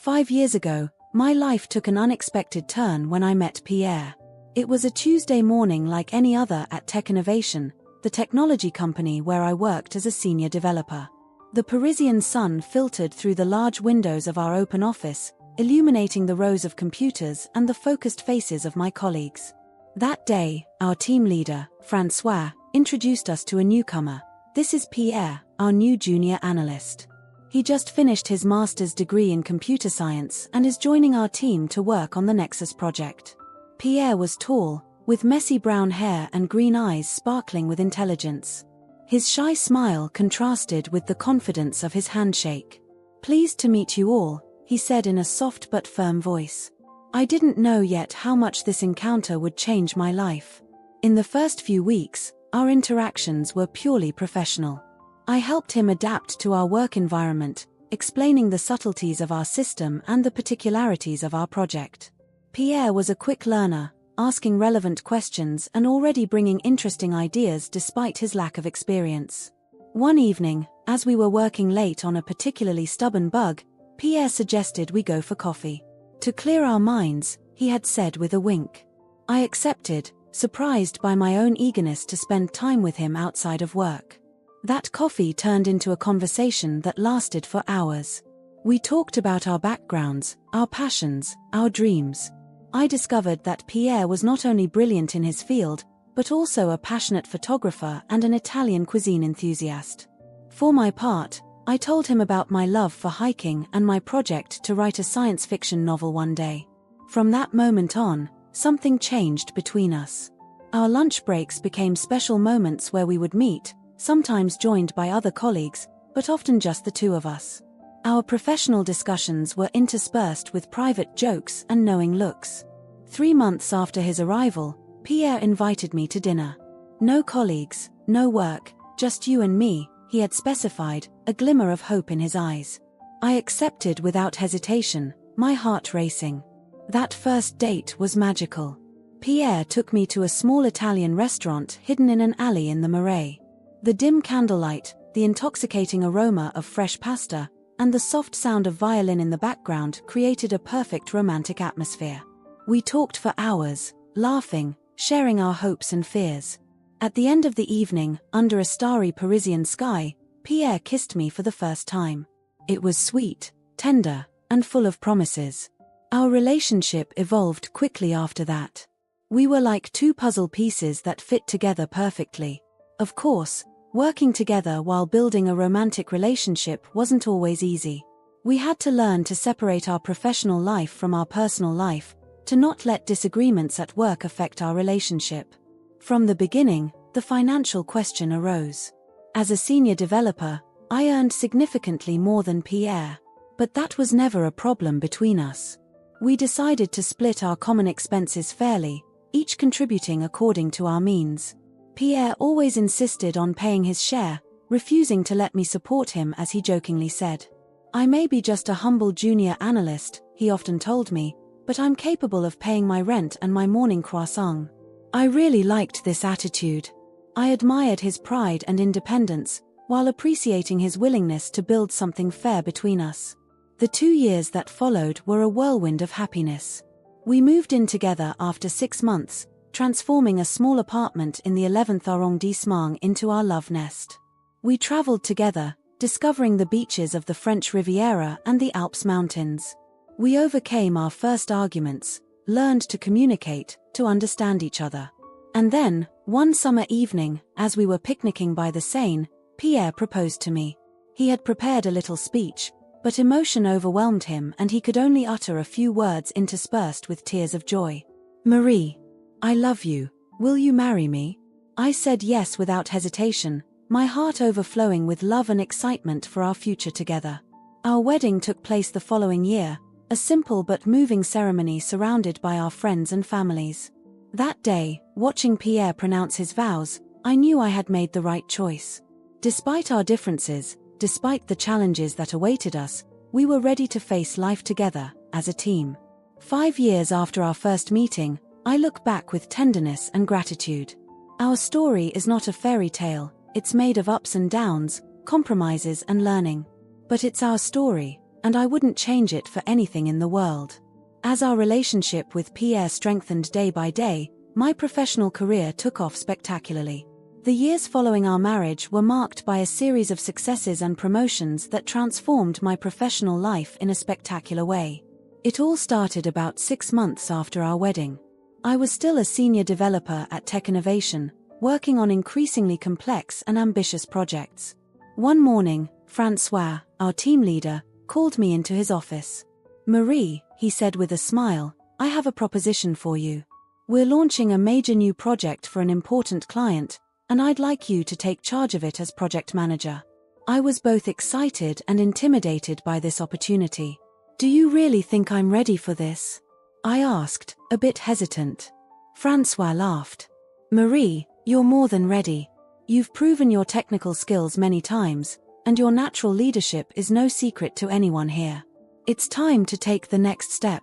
5 years ago, my life took an unexpected turn when I met Pierre. It was a Tuesday morning like any other at Tech Innovation, the technology company where I worked as a senior developer. The Parisian sun filtered through the large windows of our open office, illuminating the rows of computers and the focused faces of my colleagues. That day, our team leader, François, introduced us to a newcomer. This is Pierre, our new junior analyst. He just finished his master's degree in computer science and is joining our team to work on the Nexus project. Pierre was tall, with messy brown hair and green eyes sparkling with intelligence. His shy smile contrasted with the confidence of his handshake. "Pleased to meet you all," he said in a soft but firm voice. I didn't know yet how much this encounter would change my life. In the first few weeks, our interactions were purely professional. I helped him adapt to our work environment, explaining the subtleties of our system and the particularities of our project. Pierre was a quick learner, asking relevant questions and already bringing interesting ideas despite his lack of experience. One evening, as we were working late on a particularly stubborn bug, Pierre suggested we go for coffee. To clear our minds, he had said with a wink. I accepted, surprised by my own eagerness to spend time with him outside of work. That coffee turned into a conversation that lasted for hours. We talked about our backgrounds, our passions, our dreams. I discovered that Pierre was not only brilliant in his field, but also a passionate photographer and an Italian cuisine enthusiast. For my part, I told him about my love for hiking and my project to write a science fiction novel one day. From that moment on, something changed between us. Our lunch breaks became special moments where we would meet, sometimes joined by other colleagues, but often just the two of us. Our professional discussions were interspersed with private jokes and knowing looks. 3 months after his arrival, Pierre invited me to dinner. No colleagues, no work, just you and me, he had specified, a glimmer of hope in his eyes. I accepted without hesitation, my heart racing. That first date was magical. Pierre took me to a small Italian restaurant hidden in an alley in the Marais. The dim candlelight, the intoxicating aroma of fresh pasta, and the soft sound of violin in the background created a perfect romantic atmosphere. We talked for hours, laughing, sharing our hopes and fears. At the end of the evening, under a starry Parisian sky, Pierre kissed me for the first time. It was sweet, tender, and full of promises. Our relationship evolved quickly after that. We were like two puzzle pieces that fit together perfectly. Of course, working together while building a romantic relationship wasn't always easy. We had to learn to separate our professional life from our personal life, to not let disagreements at work affect our relationship. From the beginning, the financial question arose. As a senior developer, I earned significantly more than Pierre, but that was never a problem between us. We decided to split our common expenses fairly, each contributing according to our means. Pierre always insisted on paying his share, refusing to let me support him as he jokingly said. I may be just a humble junior analyst, he often told me, but I'm capable of paying my rent and my morning croissant. I really liked this attitude. I admired his pride and independence, while appreciating his willingness to build something fair between us. The 2 years that followed were a whirlwind of happiness. We moved in together after 6 months, transforming a small apartment in the 11th arrondissement into our love nest. We traveled together, discovering the beaches of the French Riviera and the Alps mountains. We overcame our first arguments, learned to communicate, to understand each other. And then, one summer evening, as we were picnicking by the Seine, Pierre proposed to me. He had prepared a little speech, but emotion overwhelmed him and he could only utter a few words interspersed with tears of joy. "Marie, I love you. Will you marry me?" I said yes without hesitation, my heart overflowing with love and excitement for our future together. Our wedding took place the following year, a simple but moving ceremony surrounded by our friends and families. That day, watching Pierre pronounce his vows, I knew I had made the right choice. Despite our differences, despite the challenges that awaited us, we were ready to face life together, as a team. 5 years after our first meeting, I look back with tenderness and gratitude. Our story is not a fairy tale, it's made of ups and downs, compromises and learning. But it's our story, and I wouldn't change it for anything in the world. As our relationship with Pierre strengthened day by day, my professional career took off spectacularly. The years following our marriage were marked by a series of successes and promotions that transformed my professional life in a spectacular way. It all started about 6 months after our wedding. I was still a senior developer at Tech Innovation, working on increasingly complex and ambitious projects. One morning, Francois, our team leader, called me into his office. "Marie," he said with a smile, "I have a proposition for you. We're launching a major new project for an important client, and I'd like you to take charge of it as project manager." I was both excited and intimidated by this opportunity. "Do you really think I'm ready for this?" I asked, a bit hesitant. Francois laughed. "Marie, you're more than ready. You've proven your technical skills many times, and your natural leadership is no secret to anyone here. It's time to take the next step."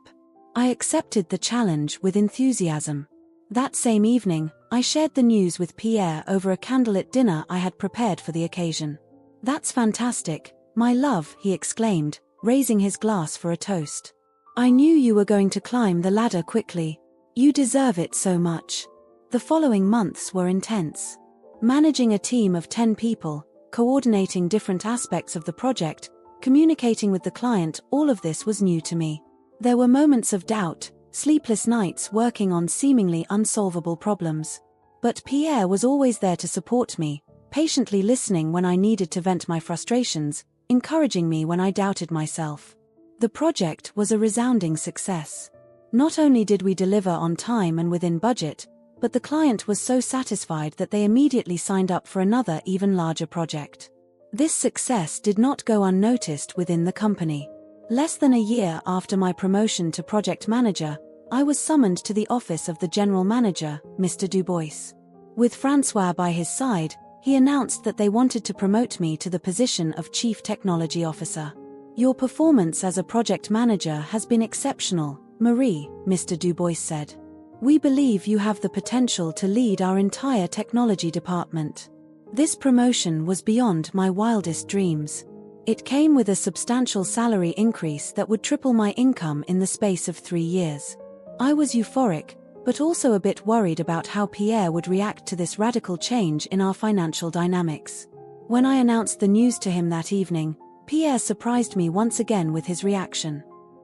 I accepted the challenge with enthusiasm. That same evening, I shared the news with Pierre over a candlelit dinner I had prepared for the occasion. "That's fantastic, my love," he exclaimed, raising his glass for a toast. "I knew you were going to climb the ladder quickly. You deserve it so much." The following months were intense. Managing a team of 10 people, coordinating different aspects of the project, communicating with the client, all of this was new to me. There were moments of doubt, sleepless nights working on seemingly unsolvable problems. But Pierre was always there to support me, patiently listening when I needed to vent my frustrations, encouraging me when I doubted myself. The project was a resounding success. Not only did we deliver on time and within budget, but the client was so satisfied that they immediately signed up for another even larger project. This success did not go unnoticed within the company. Less than a year after my promotion to project manager, I was summoned to the office of the general manager, Mr. Dubois. With Francois by his side, he announced that they wanted to promote me to the position of Chief Technology Officer. "Your performance as a project manager has been exceptional, Marie," Mr. Dubois said. "We believe you have the potential to lead our entire technology department." This promotion was beyond my wildest dreams. It came with a substantial salary increase that would triple my income in the space of 3 years. I was euphoric, but also a bit worried about how Pierre would react to this radical change in our financial dynamics. When I announced the news to him that evening, Pierre surprised me once again with his reaction.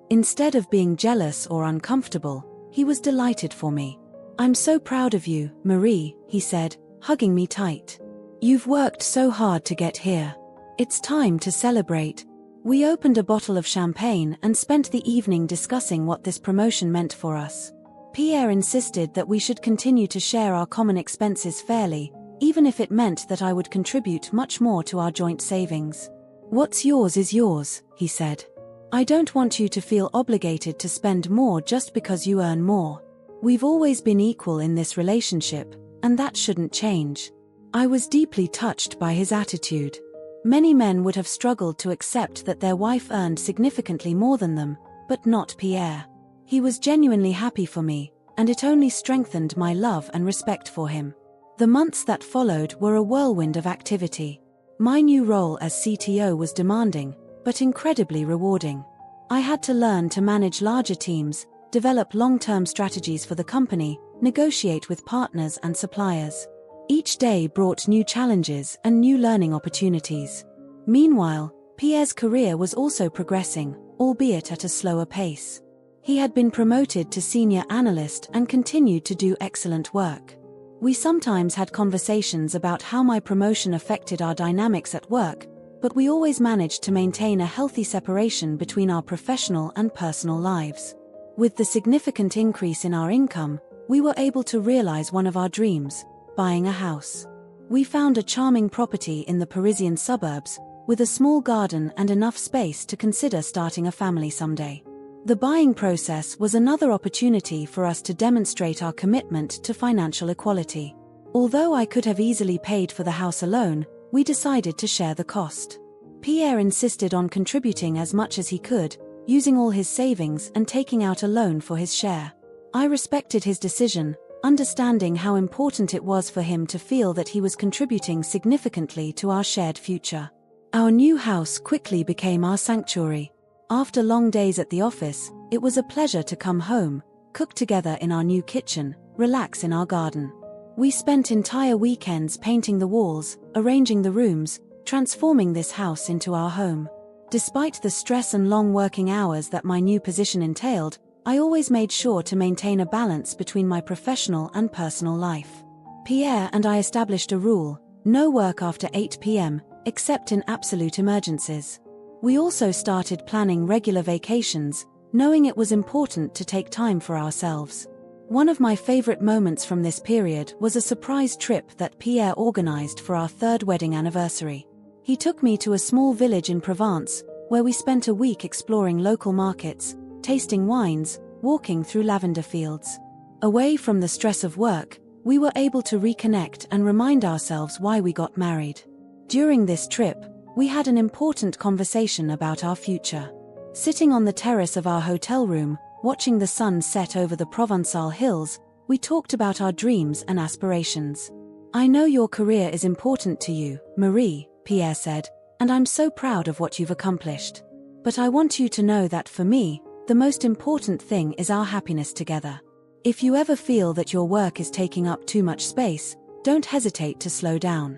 Instead of being jealous or uncomfortable, he was delighted for me. "I'm so proud of you, Marie," he said, hugging me tight. "You've worked so hard to get here. It's time to celebrate." We opened a bottle of champagne and spent the evening discussing what this promotion meant for us. Pierre insisted that we should continue to share our common expenses fairly, even if it meant that I would contribute much more to our joint savings. "What's yours is yours," he said. "I don't want you to feel obligated to spend more just because you earn more. We've always been equal in this relationship, and that shouldn't change." I was deeply touched by his attitude. Many men would have struggled to accept that their wife earned significantly more than them, but not Pierre. He was genuinely happy for me, and it only strengthened my love and respect for him. The months that followed were a whirlwind of activity. My new role as CTO was demanding, but incredibly rewarding. I had to learn to manage larger teams, develop long-term strategies for the company, negotiate with partners and suppliers. Each day brought new challenges and new learning opportunities. Meanwhile, Pierre's career was also progressing, albeit at a slower pace. He had been promoted to senior analyst and continued to do excellent work. We sometimes had conversations about how my promotion affected our dynamics at work, but we always managed to maintain a healthy separation between our professional and personal lives. With the significant increase in our income, we were able to realize one of our dreams: buying a house. We found a charming property in the Parisian suburbs, with a small garden and enough space to consider starting a family someday. The buying process was another opportunity for us to demonstrate our commitment to financial equality. Although I could have easily paid for the house alone, we decided to share the cost. Pierre insisted on contributing as much as he could, using all his savings and taking out a loan for his share. I respected his decision, understanding how important it was for him to feel that he was contributing significantly to our shared future. Our new house quickly became our sanctuary. After long days at the office, it was a pleasure to come home, cook together in our new kitchen, relax in our garden. We spent entire weekends painting the walls, arranging the rooms, transforming this house into our home. Despite the stress and long working hours that my new position entailed, I always made sure to maintain a balance between my professional and personal life. Pierre and I established a rule: no work after 8 p.m., except in absolute emergencies. We also started planning regular vacations, knowing it was important to take time for ourselves. One of my favorite moments from this period was a surprise trip that Pierre organized for our third wedding anniversary. He took me to a small village in Provence, where we spent a week exploring local markets, tasting wines, walking through lavender fields. Away from the stress of work, we were able to reconnect and remind ourselves why we got married. During this trip, we had an important conversation about our future. Sitting on the terrace of our hotel room, watching the sun set over the Provençal hills, we talked about our dreams and aspirations. "I know your career is important to you, Marie," Pierre said, "and I'm so proud of what you've accomplished. But I want you to know that for me, the most important thing is our happiness together. If you ever feel that your work is taking up too much space, don't hesitate to slow down.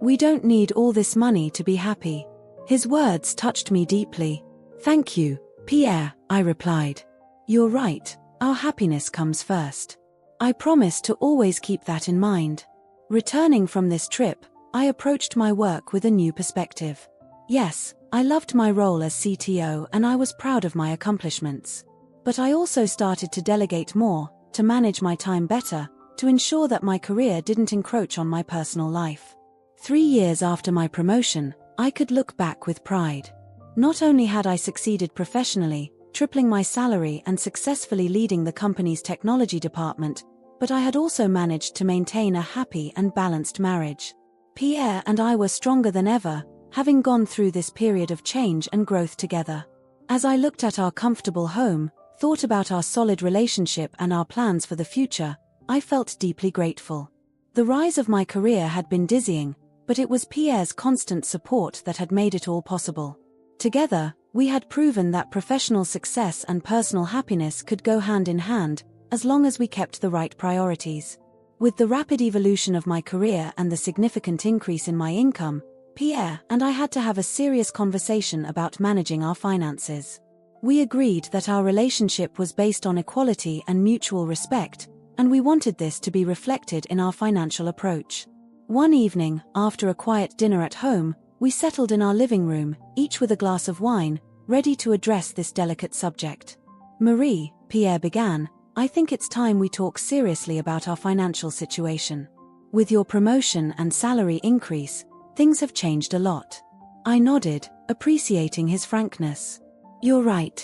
We don't need all this money to be happy." His words touched me deeply. "Thank you, Pierre," I replied. "You're right, our happiness comes first. I promise to always keep that in mind." Returning from this trip, I approached my work with a new perspective. Yes, I loved my role as CTO and I was proud of my accomplishments. But I also started to delegate more, to manage my time better, to ensure that my career didn't encroach on my personal life. 3 years after my promotion, I could look back with pride. Not only had I succeeded professionally, tripling my salary and successfully leading the company's technology department, but I had also managed to maintain a happy and balanced marriage. Pierre and I were stronger than ever, having gone through this period of change and growth together. As I looked at our comfortable home, thought about our solid relationship and our plans for the future, I felt deeply grateful. The rise of my career had been dizzying, but it was Pierre's constant support that had made it all possible. Together, we had proven that professional success and personal happiness could go hand in hand, as long as we kept the right priorities. With the rapid evolution of my career and the significant increase in my income, Pierre and I had to have a serious conversation about managing our finances. We agreed that our relationship was based on equality and mutual respect, and we wanted this to be reflected in our financial approach. One evening, after a quiet dinner at home, we settled in our living room, each with a glass of wine, ready to address this delicate subject. "Marie," Pierre began, "I think it's time we talk seriously about our financial situation. With your promotion and salary increase, things have changed a lot." I nodded, appreciating his frankness. "You're right.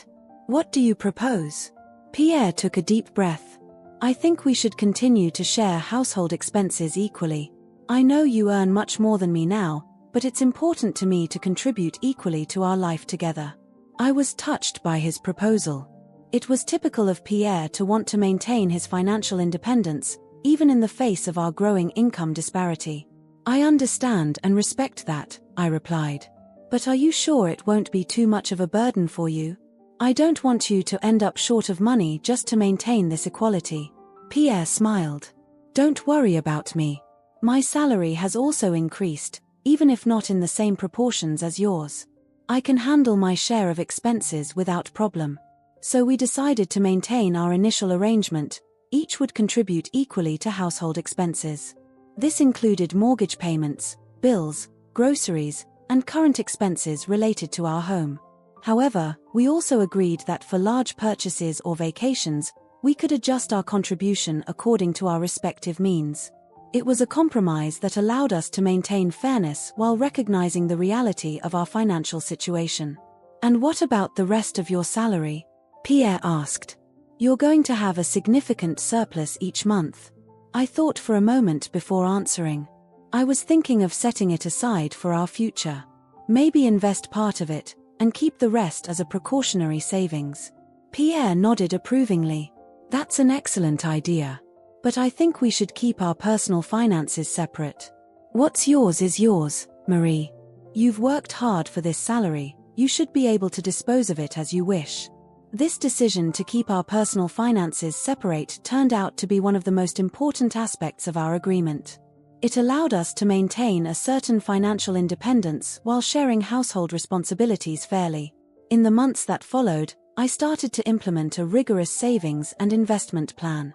What do you propose?" Pierre took a deep breath. "I think we should continue to share household expenses equally. I know you earn much more than me now, but it's important to me to contribute equally to our life together." I was touched by his proposal. It was typical of Pierre to want to maintain his financial independence, even in the face of our growing income disparity. "I understand and respect that," I replied. "But are you sure it won't be too much of a burden for you? I don't want you to end up short of money just to maintain this equality." Pierre smiled. "Don't worry about me. My salary has also increased, even if not in the same proportions as yours. I can handle my share of expenses without problem." So we decided to maintain our initial arrangement: each would contribute equally to household expenses. This included mortgage payments, bills, groceries, and current expenses related to our home. However, we also agreed that for large purchases or vacations, we could adjust our contribution according to our respective means. It was a compromise that allowed us to maintain fairness while recognizing the reality of our financial situation. "And what about the rest of your salary?" Pierre asked. "You're going to have a significant surplus each month." I thought for a moment before answering. I was thinking of setting it aside for our future. Maybe invest part of it, and keep the rest as a precautionary savings. Pierre nodded approvingly. "That's an excellent idea. But I think we should keep our personal finances separate. What's yours is yours, Marie. You've worked hard for this salary, you should be able to dispose of it as you wish. This decision to keep our personal finances separate turned out to be one of the most important aspects of our agreement. It allowed us to maintain a certain financial independence while sharing household responsibilities fairly. In the months that followed, I started to implement a rigorous savings and investment plan.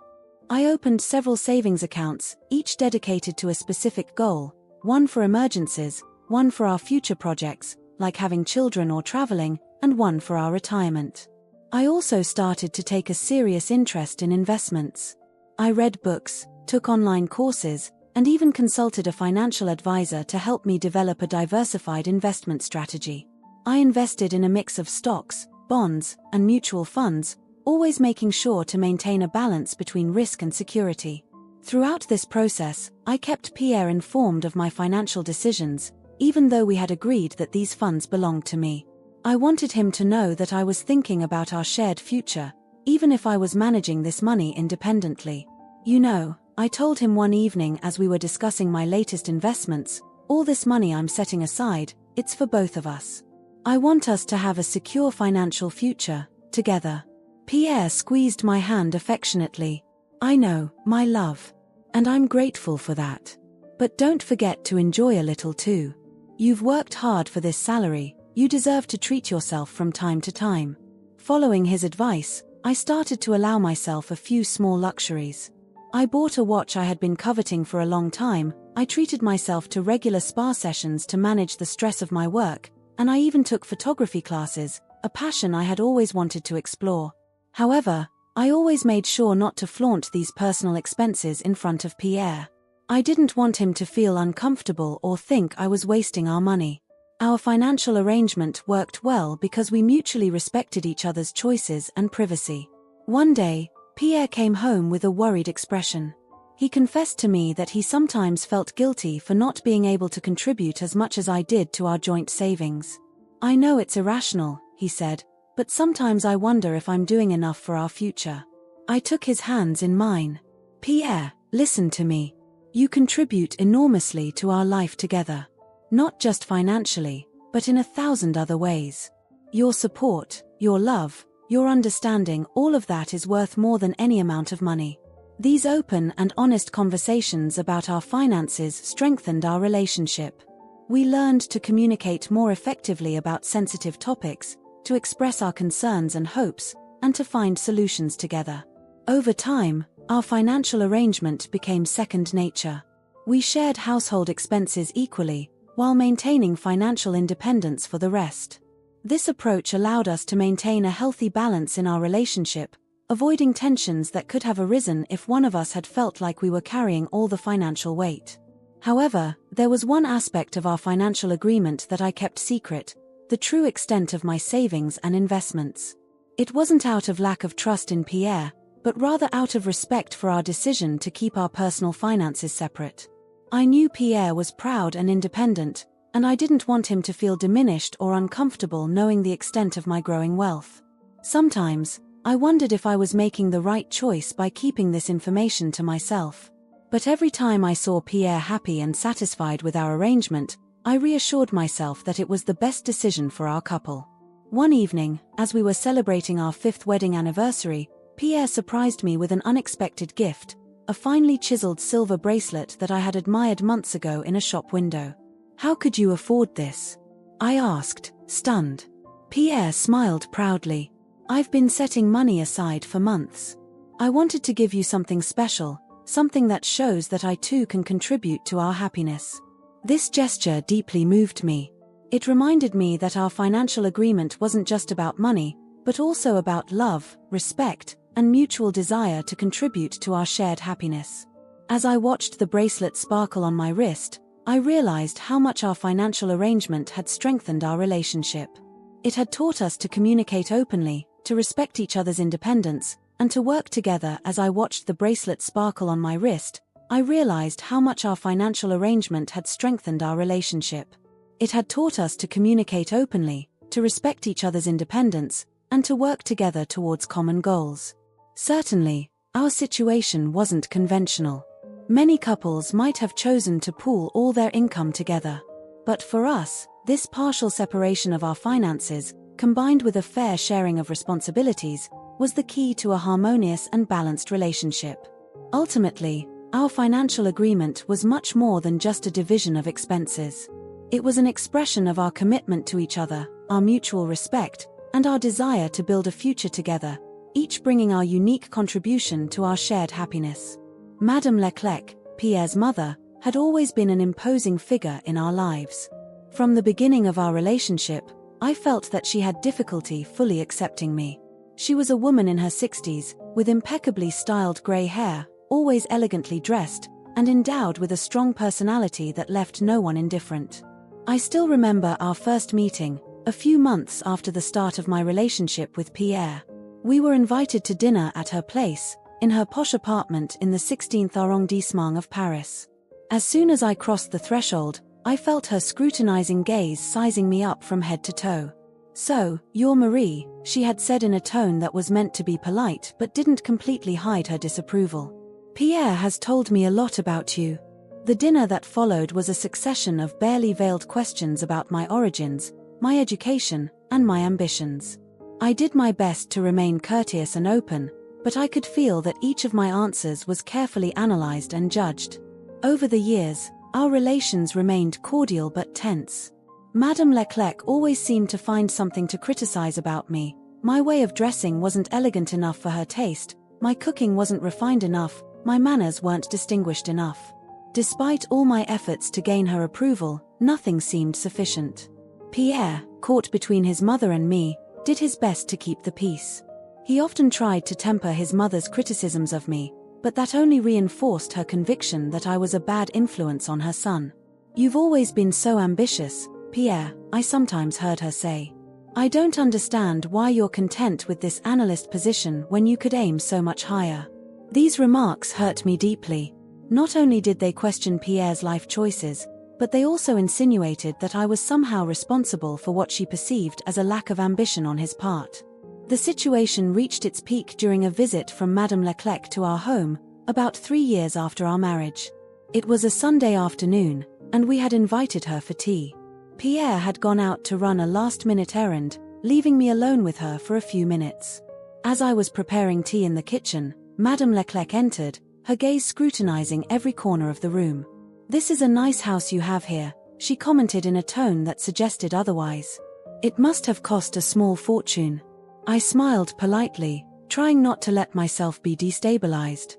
I opened several savings accounts, each dedicated to a specific goal, one for emergencies, one for our future projects, like having children or traveling, and one for our retirement. I also started to take a serious interest in investments. I read books, took online courses, and even consulted a financial advisor to help me develop a diversified investment strategy. I invested in a mix of stocks, bonds, and mutual funds, always making sure to maintain a balance between risk and security. Throughout this process, I kept Pierre informed of my financial decisions, even though we had agreed that these funds belonged to me. I wanted him to know that I was thinking about our shared future, even if I was managing this money independently. You know, I told him one evening as we were discussing my latest investments, all this money I'm setting aside, it's for both of us. I want us to have a secure financial future, together. Pierre squeezed my hand affectionately. I know, my love. And I'm grateful for that. But don't forget to enjoy a little too. You've worked hard for this salary, you deserve to treat yourself from time to time. Following his advice, I started to allow myself a few small luxuries. I bought a watch I had been coveting for a long time, I treated myself to regular spa sessions to manage the stress of my work, and I even took photography classes, a passion I had always wanted to explore. However, I always made sure not to flaunt these personal expenses in front of Pierre. I didn't want him to feel uncomfortable or think I was wasting our money. Our financial arrangement worked well because we mutually respected each other's choices and privacy. One day, Pierre came home with a worried expression. He confessed to me that he sometimes felt guilty for not being able to contribute as much as I did to our joint savings. I know it's irrational, he said, but sometimes I wonder if I'm doing enough for our future. I took his hands in mine. Pierre, listen to me. You contribute enormously to our life together. Not just financially, but in 1,000 other ways. Your support, your love, your understanding, all of that is worth more than any amount of money. These open and honest conversations about our finances strengthened our relationship. We learned to communicate more effectively about sensitive topics, to express our concerns and hopes, and to find solutions together. Over time, our financial arrangement became second nature. We shared household expenses equally, while maintaining financial independence for the rest. This approach allowed us to maintain a healthy balance in our relationship, avoiding tensions that could have arisen if one of us had felt like we were carrying all the financial weight. However, there was one aspect of our financial agreement that I kept secret: the true extent of my savings and investments. It wasn't out of lack of trust in Pierre, but rather out of respect for our decision to keep our personal finances separate. I knew Pierre was proud and independent, and I didn't want him to feel diminished or uncomfortable knowing the extent of my growing wealth. Sometimes, I wondered if I was making the right choice by keeping this information to myself. But every time I saw Pierre happy and satisfied with our arrangement, I reassured myself that it was the best decision for our couple. One evening, as we were celebrating our 5th wedding anniversary, Pierre surprised me with an unexpected gift, a finely chiseled silver bracelet that I had admired months ago in a shop window. "How could you afford this?" I asked, stunned. Pierre smiled proudly. "I've been setting money aside for months. I wanted to give you something special, something that shows that I too can contribute to our happiness." This gesture deeply moved me. It reminded me that our financial agreement wasn't just about money, but also about love, respect, and mutual desire to contribute to our shared happiness. As I watched the bracelet sparkle on my wrist, I realized how much our financial arrangement had strengthened our relationship. It had taught us to communicate openly, to respect each other's independence, and to work together. As I watched the bracelet sparkle on my wrist, I realized how much our financial arrangement had strengthened our relationship. It had taught us to communicate openly, to respect each other's independence, and to work together towards common goals. Certainly, our situation wasn't conventional. Many couples might have chosen to pool all their income together. But for us, This partial separation of our finances, combined with a fair sharing of responsibilities, was the key to a harmonious and balanced relationship. Ultimately, our financial agreement was much more than just a division of expenses. It was an expression of our commitment to each other, our mutual respect, and our desire to build a future together, each bringing our unique contribution to our shared happiness. Madame Leclerc, Pierre's mother, had always been an imposing figure in our lives. From the beginning of our relationship, I felt that she had difficulty fully accepting me. She was a woman in her 60s, with impeccably styled grey hair, always elegantly dressed, and endowed with a strong personality that left no one indifferent. I still remember our first meeting, a few months after the start of my relationship with Pierre. We were invited to dinner at her place, in her posh apartment in the 16th arrondissement of Paris. As soon as I crossed the threshold, I felt her scrutinizing gaze sizing me up from head to toe. "So, you're Marie," she had said in a tone that was meant to be polite but didn't completely hide her disapproval. "Pierre has told me a lot about you." The dinner that followed was a succession of barely veiled questions about my origins, my education, and my ambitions. I did my best to remain courteous and open, but I could feel that each of my answers was carefully analyzed and judged. Over the years, our relations remained cordial but tense. Madame Leclerc always seemed to find something to criticize about me. My way of dressing wasn't elegant enough for her taste, my cooking wasn't refined enough, my manners weren't distinguished enough. Despite all my efforts to gain her approval, nothing seemed sufficient. Pierre, caught between his mother and me, did his best to keep the peace. He often tried to temper his mother's criticisms of me, but that only reinforced her conviction that I was a bad influence on her son. "You've always been so ambitious, Pierre," I sometimes heard her say. "I don't understand why you're content with this analyst position when you could aim so much higher." These remarks hurt me deeply. Not only did they question Pierre's life choices, but they also insinuated that I was somehow responsible for what she perceived as a lack of ambition on his part. The situation reached its peak during a visit from Madame Leclerc to our home, about 3 years after our marriage. It was a Sunday afternoon, and we had invited her for tea. Pierre had gone out to run a last-minute errand, leaving me alone with her for a few minutes. As I was preparing tea in the kitchen, Madame Leclerc entered, her gaze scrutinizing every corner of the room. "This is a nice house you have here," she commented in a tone that suggested otherwise. "It must have cost a small fortune." I smiled politely, trying not to let myself be destabilized.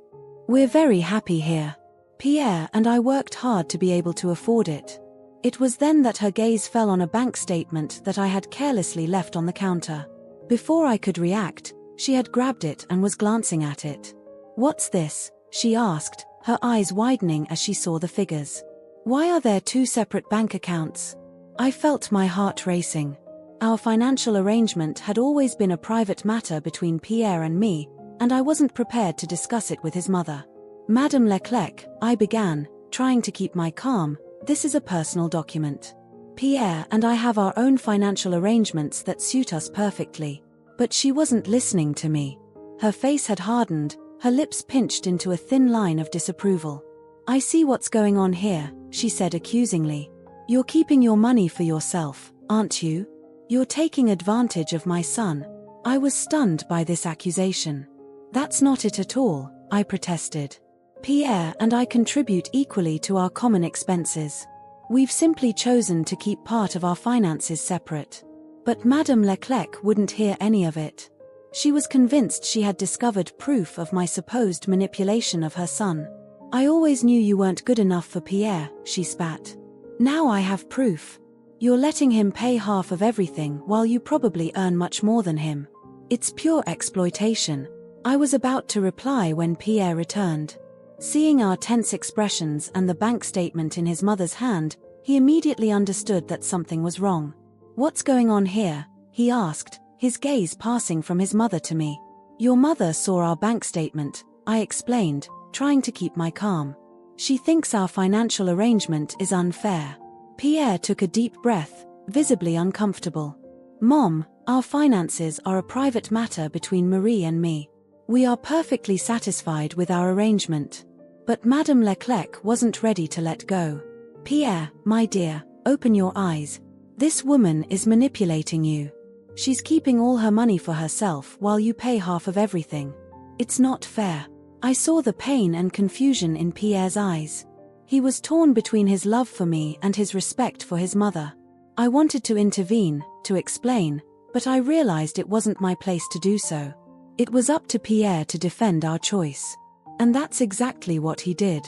"We're very happy here. Pierre and I worked hard to be able to afford it." It was then that her gaze fell on a bank statement that I had carelessly left on the counter. Before I could react, she had grabbed it and was glancing at it. "What's this?" she asked, her eyes widening as she saw the figures. "Why are there 2 separate bank accounts?" I felt my heart racing. Our financial arrangement had always been a private matter between Pierre and me, and I wasn't prepared to discuss it with his mother. "Madame Leclerc," I began, trying to keep my calm, "this is a personal document. Pierre and I have our own financial arrangements that suit us perfectly." But she wasn't listening to me. Her face had hardened, her lips pinched into a thin line of disapproval. "I see what's going on here," she said accusingly. "You're keeping your money for yourself, aren't you? You're taking advantage of my son." I was stunned by this accusation. "That's not it at all," I protested. "Pierre and I contribute equally to our common expenses. We've simply chosen to keep part of our finances separate." But Madame Leclerc wouldn't hear any of it. She was convinced she had discovered proof of my supposed manipulation of her son. "I always knew you weren't good enough for Pierre," she spat. "Now I have proof. You're letting him pay half of everything while you probably earn much more than him. It's pure exploitation." I was about to reply when Pierre returned. Seeing our tense expressions and the bank statement in his mother's hand, he immediately understood that something was wrong. "What's going on here?" he asked, his gaze passing from his mother to me. "Your mother saw our bank statement," I explained, trying to keep my calm. "She thinks our financial arrangement is unfair." Pierre took a deep breath, visibly uncomfortable. "Mom, our finances are a private matter between Marie and me. We are perfectly satisfied with our arrangement." But Madame Leclerc wasn't ready to let go. "Pierre, my dear, open your eyes. This woman is manipulating you. She's keeping all her money for herself while you pay half of everything. It's not fair. I saw the pain and confusion in Pierre's eyes. He was torn between his love for me and his respect for his mother. I wanted to intervene, to explain, but I realized it wasn't my place to do so. It was up to Pierre to defend our choice. And that's exactly what he did.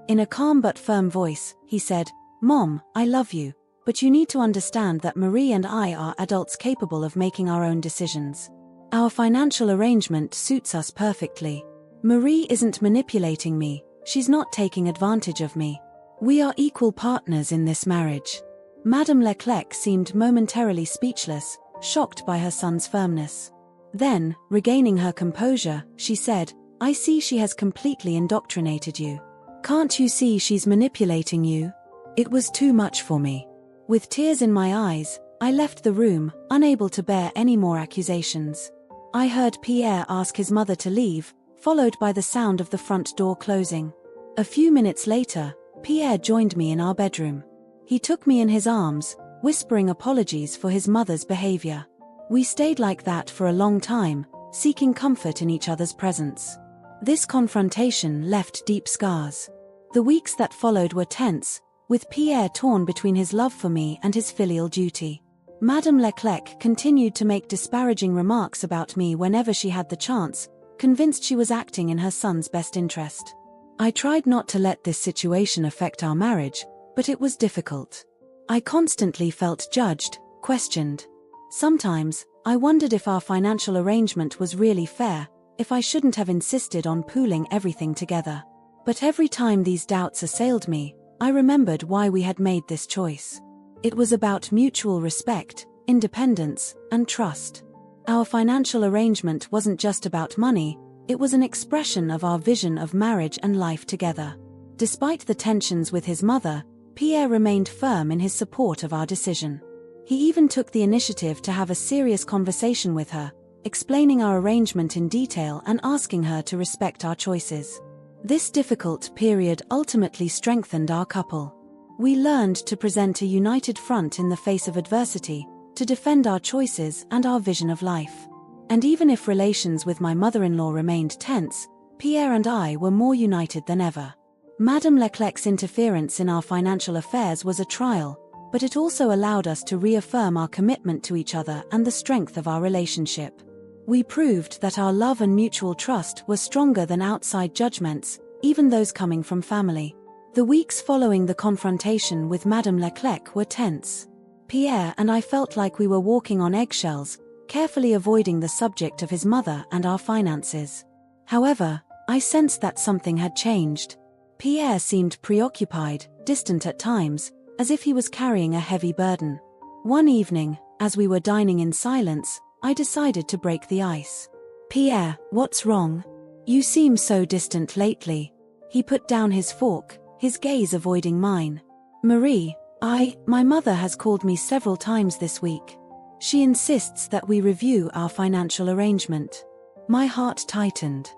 In a calm but firm voice, he said, "Mom, I love you, but you need to understand that Marie and I are adults capable of making our own decisions. Our financial arrangement suits us perfectly. Marie isn't manipulating me, she's not taking advantage of me. We are equal partners in this marriage." Madame Leclerc seemed momentarily speechless, shocked by her son's firmness. Then, regaining her composure, she said, "I see she has completely indoctrinated you. Can't you see she's manipulating you?" It was too much for me. With tears in my eyes, I left the room, unable to bear any more accusations. I heard Pierre ask his mother to leave, followed by the sound of the front door closing. A few minutes later, Pierre joined me in our bedroom. He took me in his arms, whispering apologies for his mother's behavior. We stayed like that for a long time, seeking comfort in each other's presence. This confrontation left deep scars. The weeks that followed were tense, with Pierre torn between his love for me and his filial duty. Madame Leclerc continued to make disparaging remarks about me whenever she had the chance, convinced she was acting in her son's best interest. I tried not to let this situation affect our marriage, but it was difficult. I constantly felt judged, questioned. Sometimes, I wondered if our financial arrangement was really fair, if I shouldn't have insisted on pooling everything together. But every time these doubts assailed me, I remembered why we had made this choice. It was about mutual respect, independence, and trust. Our financial arrangement wasn't just about money, it was an expression of our vision of marriage and life together. Despite the tensions with his mother, Pierre remained firm in his support of our decision. He even took the initiative to have a serious conversation with her, explaining our arrangement in detail and asking her to respect our choices. This difficult period ultimately strengthened our couple. We learned to present a united front in the face of adversity, to defend our choices and our vision of life. And even if relations with my mother-in-law remained tense, Pierre and I were more united than ever. Madame Leclerc's interference in our financial affairs was a trial, but it also allowed us to reaffirm our commitment to each other and the strength of our relationship. We proved that our love and mutual trust were stronger than outside judgments, even those coming from family. The weeks following the confrontation with Madame Leclerc were tense. Pierre and I felt like we were walking on eggshells, carefully avoiding the subject of his mother and our finances. However, I sensed that something had changed. Pierre seemed preoccupied, distant at times, as if he was carrying a heavy burden. One evening, as we were dining in silence, I decided to break the ice. "Pierre, what's wrong? You seem so distant lately." He put down his fork, his gaze avoiding mine. "Marie, my mother has called me several times this week. She insists that we review our financial arrangement." My heart tightened.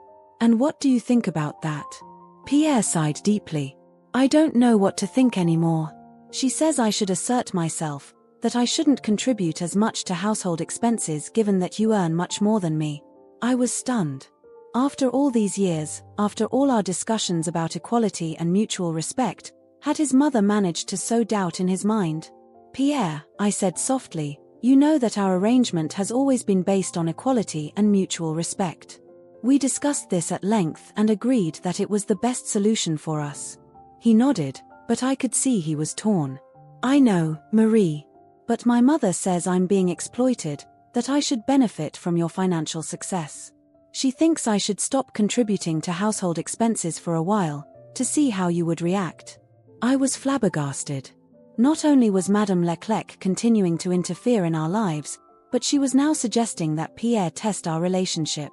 "And what do you think about that?" Pierre sighed deeply. "I don't know what to think anymore. She says I should assert myself, that I shouldn't contribute as much to household expenses given that you earn much more than me." I was stunned. After all these years, after all our discussions about equality and mutual respect, had his mother managed to sow doubt in his mind? "Pierre," I said softly, "you know that our arrangement has always been based on equality and mutual respect. We discussed this at length and agreed that it was the best solution for us." He nodded, but I could see he was torn. "I know, Marie. But my mother says I'm being exploited, that I should benefit from your financial success. She thinks I should stop contributing to household expenses for a while, to see how you would react." I was flabbergasted. Not only was Madame Leclerc continuing to interfere in our lives, but she was now suggesting that Pierre test our relationship.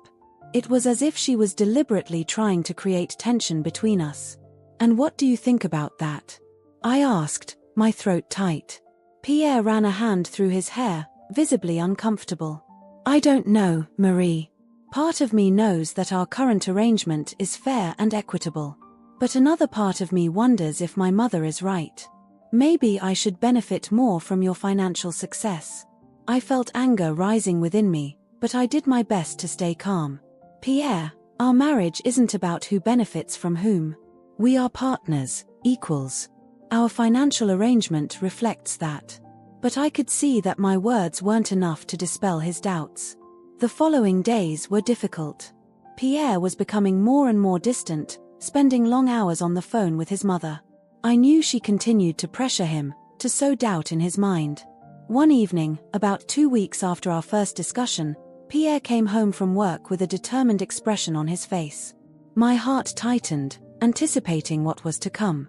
It was as if she was deliberately trying to create tension between us. "And what do you think about that?" I asked, my throat tight. Pierre ran a hand through his hair, visibly uncomfortable. "I don't know, Marie. Part of me knows that our current arrangement is fair and equitable. But another part of me wonders if my mother is right. Maybe I should benefit more from your financial success. I felt anger rising within me, but I did my best to stay calm. Pierre, our marriage isn't about who benefits from whom. We are partners, equals. Our financial arrangement reflects that. But I could see that my words weren't enough to dispel his doubts. The following days were difficult. Pierre was becoming more and more distant, spending long hours on the phone with his mother. I knew she continued to pressure him, to sow doubt in his mind. One evening, about 2 weeks after our first discussion, Pierre came home from work with a determined expression on his face. My heart tightened, anticipating what was to come.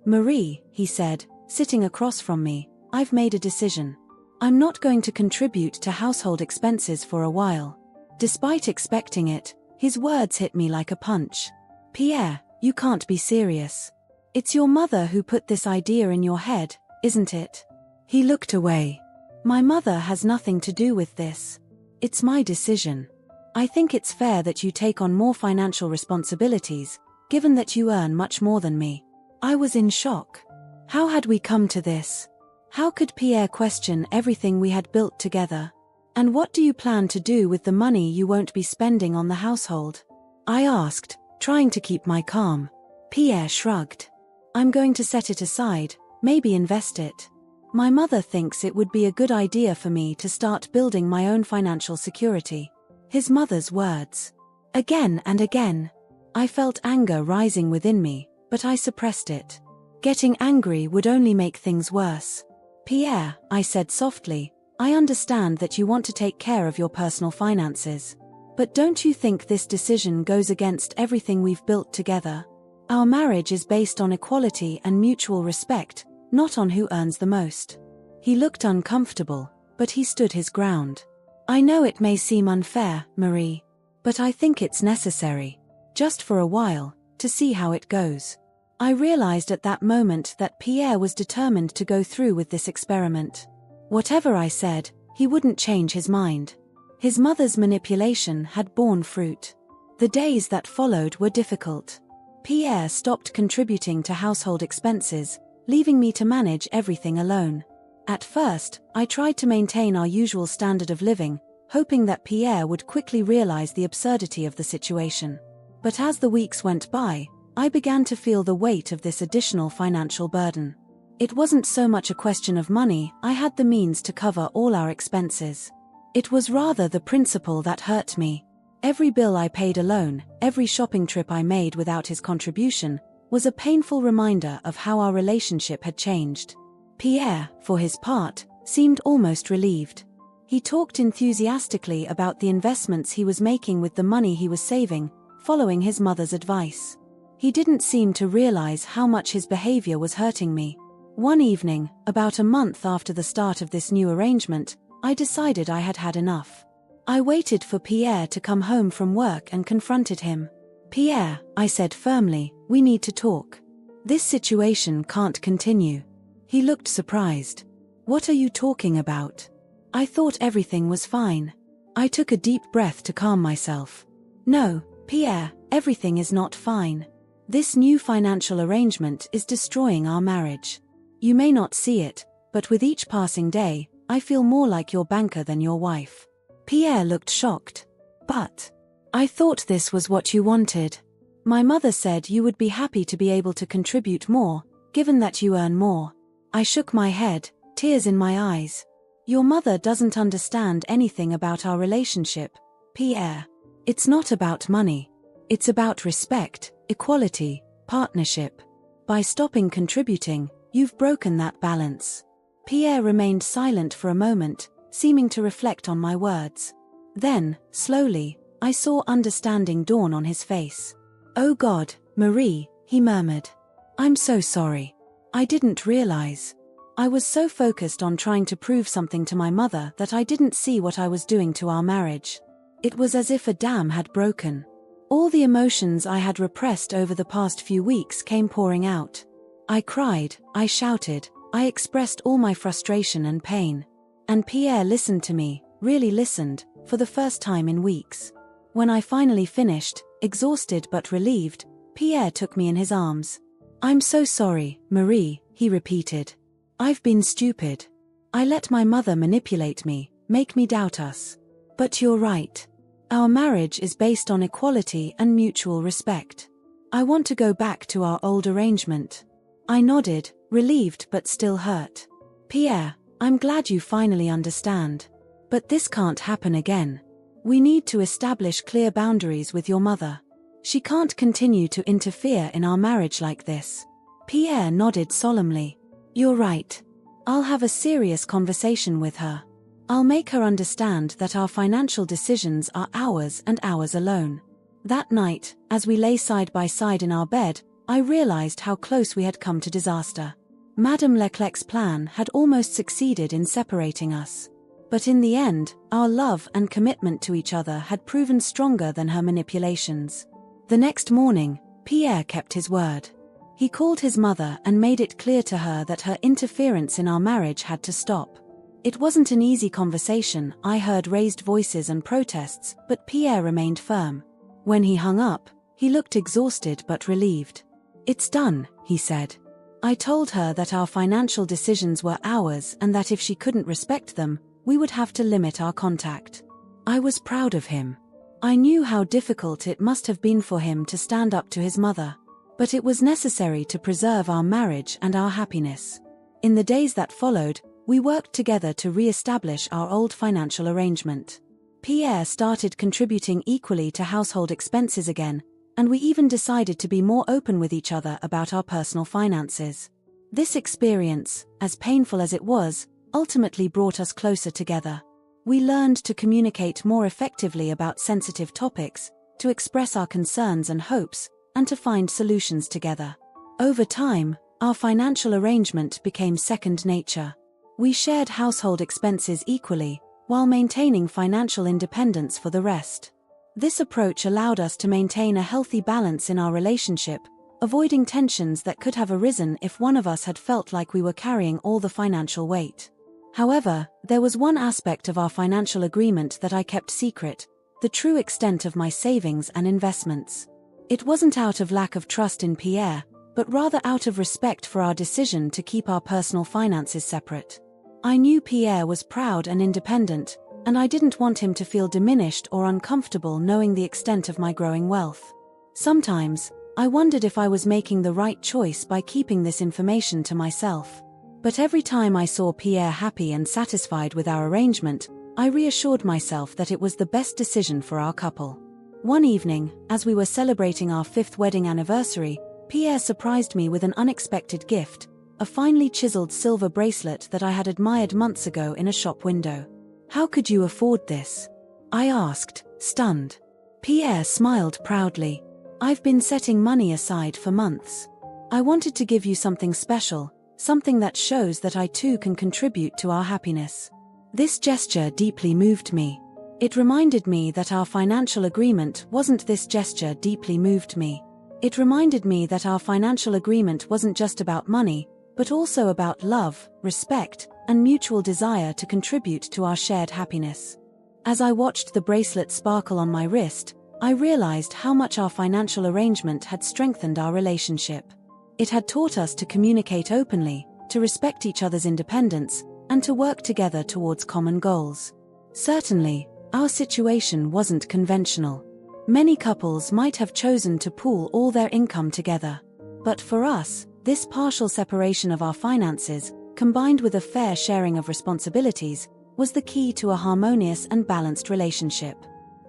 "Marie," he said, sitting across from me, "I've made a decision. I'm not going to contribute to household expenses for a while." Despite expecting it, his words hit me like a punch. "Pierre, you can't be serious. It's your mother who put this idea in your head, isn't it?" He looked away. "My mother has nothing to do with this. It's my decision. I think it's fair that you take on more financial responsibilities, given that you earn much more than me." I was in shock. How had we come to this? How could Pierre question everything we had built together? "And what do you plan to do with the money you won't be spending on the household?" I asked, trying to keep my calm. Pierre shrugged. "I'm going to set it aside, maybe invest it. My mother thinks it would be a good idea for me to start building my own financial security." His mother's words. Again and again. I felt anger rising within me, but I suppressed it. Getting angry would only make things worse. "Pierre," I said softly, "I understand that you want to take care of your personal finances. But don't you think this decision goes against everything we've built together? Our marriage is based on equality and mutual respect, not on who earns the most." He looked uncomfortable, but he stood his ground. "I know it may seem unfair, Marie. But I think it's necessary. Just for a while, to see how it goes." I realized at that moment that Pierre was determined to go through with this experiment. Whatever I said, he wouldn't change his mind. His mother's manipulation had borne fruit. The days that followed were difficult. Pierre stopped contributing to household expenses, leaving me to manage everything alone. At first, I tried to maintain our usual standard of living, hoping that Pierre would quickly realize the absurdity of the situation. But as the weeks went by, I began to feel the weight of this additional financial burden. It wasn't so much a question of money. I had the means to cover all our expenses. It was rather the principle that hurt me. Every bill I paid alone, every shopping trip I made without his contribution, was a painful reminder of how our relationship had changed. Pierre, for his part, seemed almost relieved. He talked enthusiastically about the investments he was making with the money he was saving, following his mother's advice. He didn't seem to realize how much his behavior was hurting me. One evening, about a month after the start of this new arrangement, I decided I had had enough. I waited for Pierre to come home from work and confronted him. "Pierre," I said firmly, "we need to talk. This situation can't continue." He looked surprised. "What are you talking about?" I thought everything was fine. I took a deep breath to calm myself. "No, Pierre, everything is not fine. This new financial arrangement is destroying our marriage. You may not see it, but with each passing day, I feel more like your banker than your wife." Pierre looked shocked. "But I thought this was what you wanted. My mother said you would be happy to be able to contribute more, given that you earn more." I shook my head, tears in my eyes. "Your mother doesn't understand anything about our relationship, Pierre. It's not about money. It's about respect, equality, partnership. By stopping contributing, you've broken that balance." Pierre remained silent for a moment, seeming to reflect on my words. Then, slowly, I saw understanding dawn on his face. "Oh God, Marie," he murmured. "I'm so sorry. I didn't realize. I was so focused on trying to prove something to my mother that I didn't see what I was doing to our marriage. It was as if a dam had broken. All the emotions I had repressed over the past few weeks came pouring out. I cried, I shouted, I expressed all my frustration and pain. And Pierre listened to me, really listened, for the first time in weeks. When I finally finished, exhausted but relieved, Pierre took me in his arms. "I'm so sorry, Marie," he repeated. I've been stupid. I let my mother manipulate me, make me doubt us. But you're right. Our marriage is based on equality and mutual respect. I want to go back to our old arrangement. I nodded, relieved but still hurt. Pierre, I'm glad you finally understand. But this can't happen again. We need to establish clear boundaries with your mother. She can't continue to interfere in our marriage like this. Pierre nodded solemnly. You're right. I'll have a serious conversation with her. I'll make her understand that our financial decisions are ours and ours alone. That night, as we lay side by side in our bed, I realized how close we had come to disaster. Madame Leclerc's plan had almost succeeded in separating us. But in the end, our love and commitment to each other had proven stronger than her manipulations. The next morning, Pierre kept his word. He called his mother and made it clear to her that her interference in our marriage had to stop. It wasn't an easy conversation. I heard raised voices and protests, but Pierre remained firm. When he hung up, he looked exhausted but relieved. It's done, he said. I told her that our financial decisions were ours and that if she couldn't respect them, we would have to limit our contact. I was proud of him. I knew how difficult it must have been for him to stand up to his mother. But it was necessary to preserve our marriage and our happiness. In the days that followed, we worked together to re-establish our old financial arrangement. Pierre started contributing equally to household expenses again, and we even decided to be more open with each other about our personal finances. This experience, as painful as it was, ultimately brought us closer together. We learned to communicate more effectively about sensitive topics, to express our concerns and hopes, and to find solutions together. Over time, our financial arrangement became second nature. We shared household expenses equally, while maintaining financial independence for the rest. This approach allowed us to maintain a healthy balance in our relationship, avoiding tensions that could have arisen if one of us had felt like we were carrying all the financial weight. However, there was one aspect of our financial agreement that I kept secret: the true extent of my savings and investments. It wasn't out of lack of trust in Pierre, but rather out of respect for our decision to keep our personal finances separate. I knew Pierre was proud and independent, and I didn't want him to feel diminished or uncomfortable knowing the extent of my growing wealth. Sometimes, I wondered if I was making the right choice by keeping this information to myself. But every time I saw Pierre happy and satisfied with our arrangement, I reassured myself that it was the best decision for our couple. One evening, as we were celebrating our 5th wedding anniversary, Pierre surprised me with an unexpected gift: a finely chiseled silver bracelet that I had admired months ago in a shop window. How could you afford this? I asked, stunned. Pierre smiled proudly. I've been setting money aside for months. I wanted to give you something special, something that shows that I too can contribute to our happiness. This gesture deeply moved me. It reminded me that our financial agreement wasn't this gesture deeply moved me. It reminded me that our financial agreement wasn't just about money, but also about love, respect, and mutual desire to contribute to our shared happiness. As I watched the bracelet sparkle on my wrist, I realized how much our financial arrangement had strengthened our relationship. It had taught us to communicate openly, to respect each other's independence, and to work together towards common goals. Certainly, our situation wasn't conventional. Many couples might have chosen to pool all their income together. But for us, this partial separation of our finances, combined with a fair sharing of responsibilities, was the key to a harmonious and balanced relationship.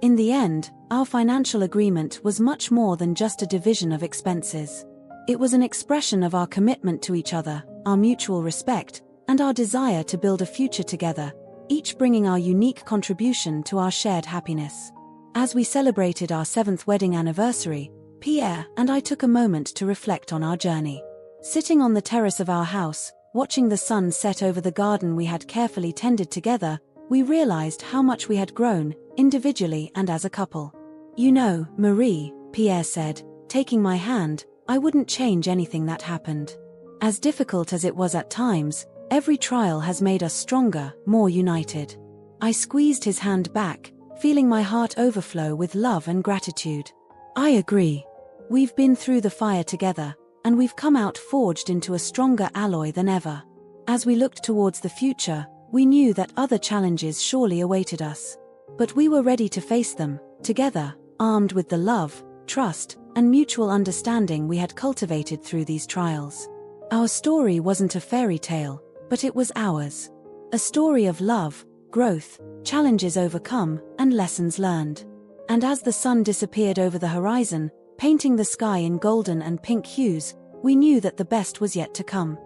In the end, our financial agreement was much more than just a division of expenses. It was an expression of our commitment to each other, our mutual respect, and our desire to build a future together, each bringing our unique contribution to our shared happiness. As we celebrated our 7th wedding anniversary, Pierre and I took a moment to reflect on our journey. Sitting on the terrace of our house, watching the sun set over the garden we had carefully tended together, we realized how much we had grown, individually and as a couple. You know, Marie, Pierre said, taking my hand, I wouldn't change anything that happened. As difficult as it was at times, every trial has made us stronger, more united. I squeezed his hand back, feeling my heart overflow with love and gratitude. I agree. We've been through the fire together, and we've come out forged into a stronger alloy than ever. As we looked towards the future, we knew that other challenges surely awaited us. But we were ready to face them, together, armed with the love, trust, and mutual understanding we had cultivated through these trials. Our story wasn't a fairy tale, but it was ours. A story of love, growth, challenges overcome, and lessons learned. And as the sun disappeared over the horizon, painting the sky in golden and pink hues, we knew that the best was yet to come.